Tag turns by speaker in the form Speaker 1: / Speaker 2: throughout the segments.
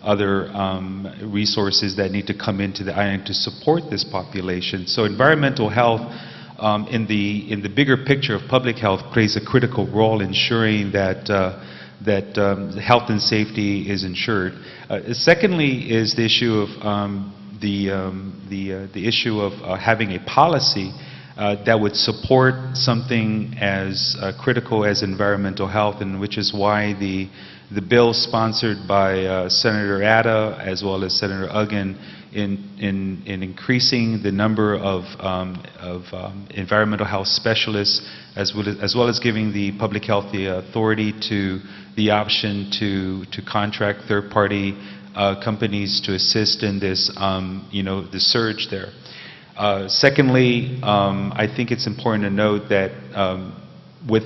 Speaker 1: other resources that need to come into the island to support this population. So environmental health in the bigger picture of public health plays a critical role in ensuring that health and safety is ensured. Secondly is the issue of the issue of having a policy that would support something as critical as environmental health, and which is why the bill sponsored by Senator Atta as well as Senator Uggan in increasing the number of environmental health specialists, as well as giving the public health the authority to the option to contract third-party companies to assist in this, the surge there. Secondly, I think it's important to note that with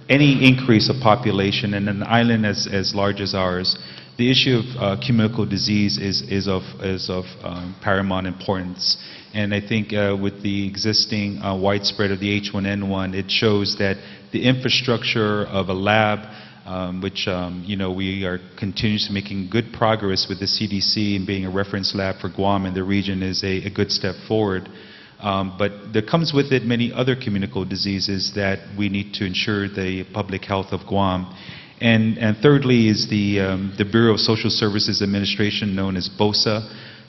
Speaker 1: any increase of population in an island as large as ours, the issue of communicable disease is of paramount importance. And I think with the existing widespread of the H1N1, it shows that the infrastructure of a lab, which we are continuously making good progress with the CDC and being a reference lab for Guam and the region, is a good step forward. But there comes with it many other communicable diseases that we need to ensure the public health of Guam. And thirdly is the Bureau of Social Services Administration, known as BOSA.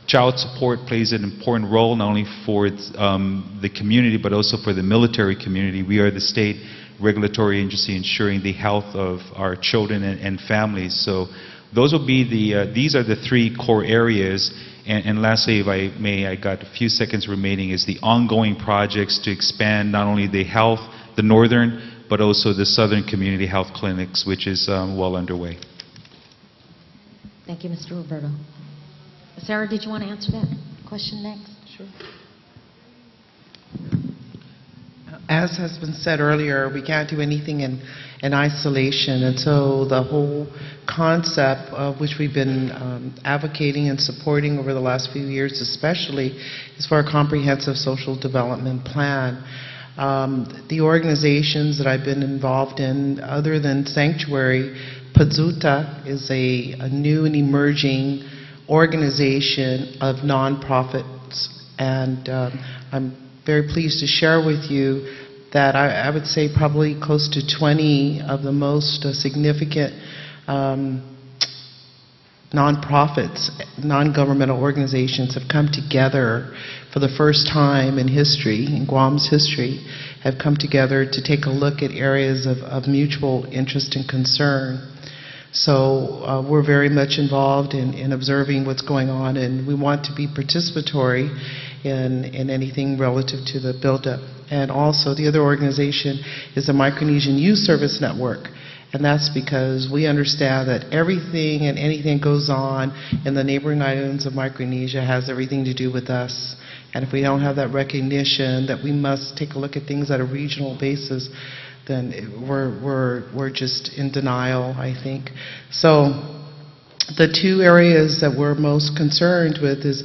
Speaker 1: Child support plays an important role not only for the community but also for the military community. We are the state regulatory agency ensuring the health of our children and families. So those will be these are the three core areas. And lastly, if I may, I got a few seconds remaining, is the ongoing projects to expand not only the health, the northern, but also the southern community health clinics, which is well underway.
Speaker 2: Thank you, Mr. Roberto. Sarah, did you want to answer that question next? Sure.
Speaker 3: As has been said earlier, we can't do anything in isolation, and so the whole concept of which we've been advocating and supporting over the last few years especially is for a comprehensive social development plan. The organizations that I've been involved in, other than Sanctuary, Pazuta is a new and emerging organization of nonprofits, and I'm very pleased to share with you that I would say probably close to 20 of the most significant nonprofits, non-governmental organizations have come together for the first time in history, in Guam's history, have come together to take a look at areas of mutual interest and concern. So we're very much involved in observing what's going on, and we want to be participatory in anything relative to the buildup. And also the other organization is the Micronesian Youth Service Network. And that's because we understand that everything and anything goes on in the neighboring islands of Micronesia has everything to do with us. And if we don't have that recognition that we must take a look at things at a regional basis, then we're just in denial, I think. So the two areas that we're most concerned with is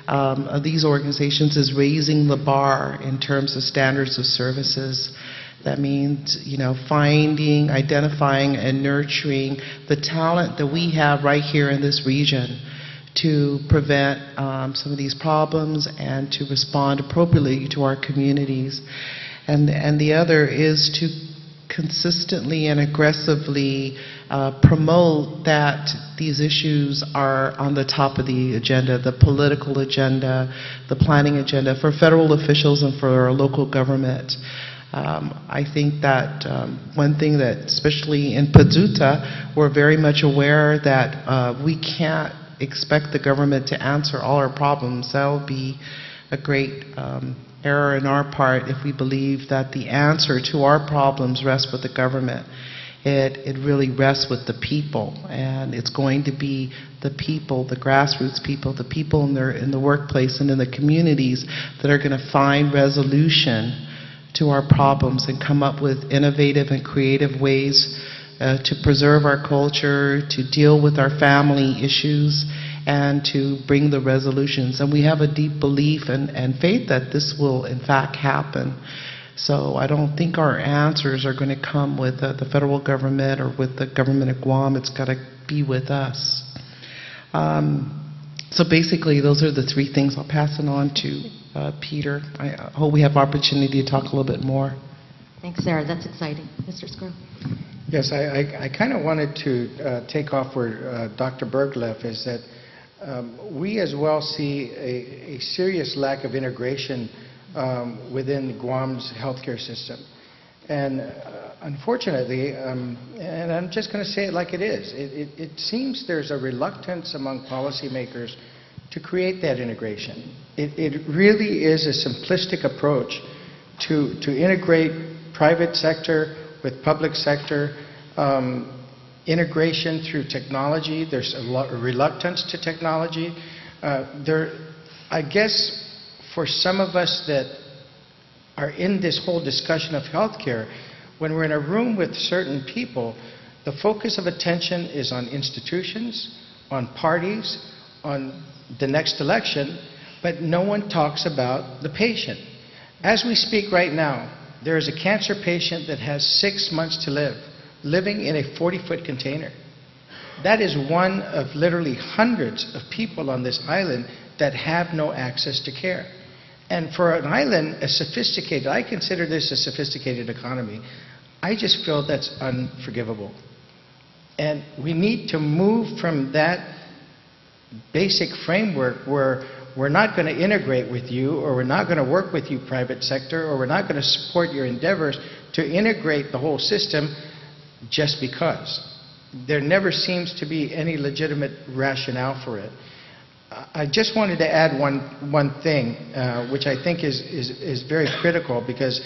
Speaker 3: of these organizations is raising the bar in terms of standards of services. That means, finding, identifying, and nurturing the talent that we have right here in this region to prevent some of these problems and to respond appropriately to our communities. And the other is to consistently and aggressively promote that these issues are on the top of the agenda, the political agenda, the planning agenda for federal officials and for our local government. I think that one thing that, especially in Pazuta, we're very much aware that we can't expect the government to answer all our problems. That would be a great error in our part if we believe that the answer to our problems rests with the government. It really rests with the people, and it's going to be the people, the grassroots people, the people in the workplace and in the communities that are going to find resolution to our problems and come up with innovative and creative ways to preserve our culture, to deal with our family issues, and to bring the resolutions. And we have a deep belief and faith that this will in fact happen. So I don't think our answers are going to come with the federal government or with the government of Guam. It's got to be with us. So basically, those are the three things. I'll pass it on to Peter. I hope we have opportunity to talk a little bit more.
Speaker 2: Thanks, Sarah. That's exciting. Mr. Squirrel.
Speaker 4: Yes, I kind of wanted to take off where Dr. Berg left, is that we as well see a serious lack of integration within Guam's healthcare system. And unfortunately, and I'm just going to say it like it is, it seems there's a reluctance among policymakers to create that integration. It really is a simplistic approach to integrate private sector with public sector, integration through technology. There's a lot of reluctance to technology. I guess for some of us that are in this whole discussion of healthcare, when we're in a room with certain people, the focus of attention is on institutions, on parties, on the next election, but no one talks about the patient. As we speak right now, there is a cancer patient that has 6 months to live, living in a 40-foot container. That is one of literally hundreds of people on this island that have no access to care. And for an island as sophisticated, I consider this a sophisticated economy, I just feel that's unforgivable. And we need to move from that basic framework where we're not going to integrate with you, or we're not going to work with you, private sector, or we're not going to support your endeavors to integrate the whole system just because. There never seems to be any legitimate rationale for it. I just wanted to add one thing, which I think is very critical, because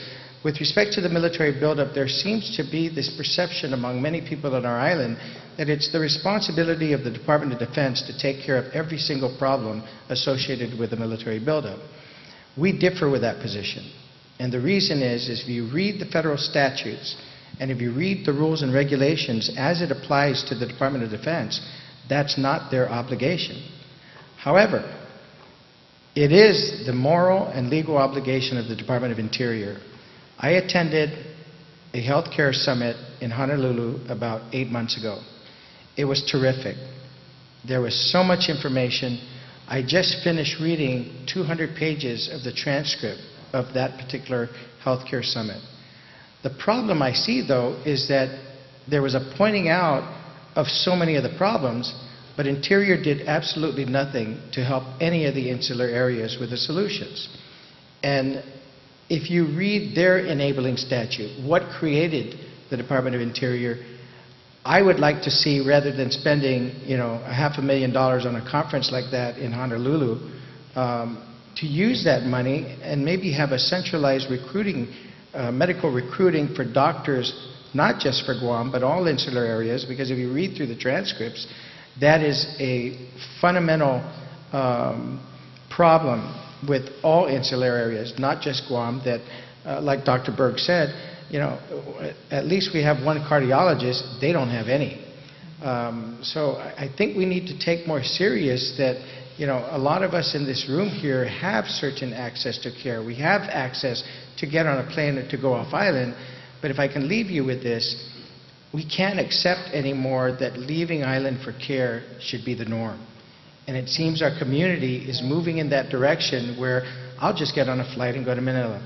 Speaker 4: with respect to the military buildup, there seems to be this perception among many people on our island that it's the responsibility of the Department of Defense to take care of every single problem associated with the military buildup. We differ with that position. And the reason is if you read the federal statutes, and if you read the rules and regulations as it applies to the Department of Defense, that's not their obligation. However, it is the moral and legal obligation of the Department of Interior. I attended a healthcare summit in Honolulu about 8 months ago. It was terrific. There was so much information. I just finished reading 200 pages of the transcript of that particular healthcare summit. The problem I see, though, is that there was a pointing out of so many of the problems, but Interior did absolutely nothing to help any of the insular areas with the solutions. And if you read their enabling statute, what created the Department of Interior, I would like to see, rather than spending, $500,000 on a conference like that in Honolulu, to use that money and maybe have a centralized recruiting, medical recruiting for doctors, not just for Guam, but all insular areas, because if you read through the transcripts, that is a fundamental problem with all insular areas, not just Guam, that, like Dr. Berg said, at least we have one cardiologist, they don't have any. So I think we need to take more serious that, a lot of us in this room here have certain access to care. We have access to get on a plane and to go off island, but if I can leave you with this, we can't accept anymore that leaving island for care should be the norm. And it seems our community is moving in that direction where I'll just get on a flight and go to Manila.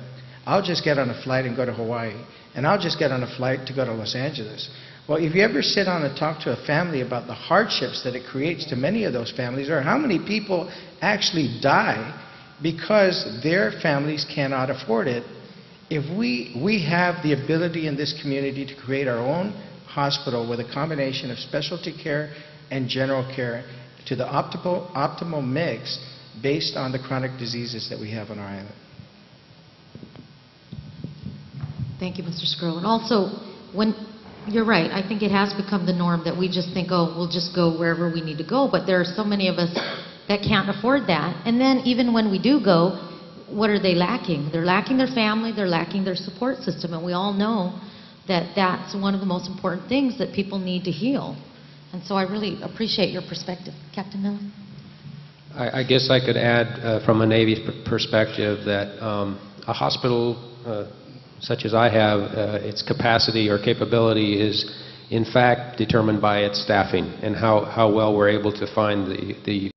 Speaker 4: I'll just get on a flight and go to Hawaii. And I'll just get on a flight to go to Los Angeles. Well, if you ever sit down and talk to a family about the hardships that it creates to many of those families, or how many people actually die because their families cannot afford it, if we have the ability in this community to create our own hospital with a combination of specialty care and general care to the optimal mix based on the chronic diseases that we have on our island.
Speaker 2: Thank you, Mr. Squirrel. And also, you're right, I think it has become the norm that we just think, oh, we'll just go wherever we need to go, but there are so many of us that can't afford that. And then even when we do go, what are they lacking? They're lacking their family, they're lacking their support system, and we all know that that's one of the most important things that people need to heal. And so I really appreciate your perspective. Captain Miller?
Speaker 5: I guess I could add from a Navy perspective that a hospital such as I have, its capacity or capability is in fact determined by its staffing and how well we're able to find the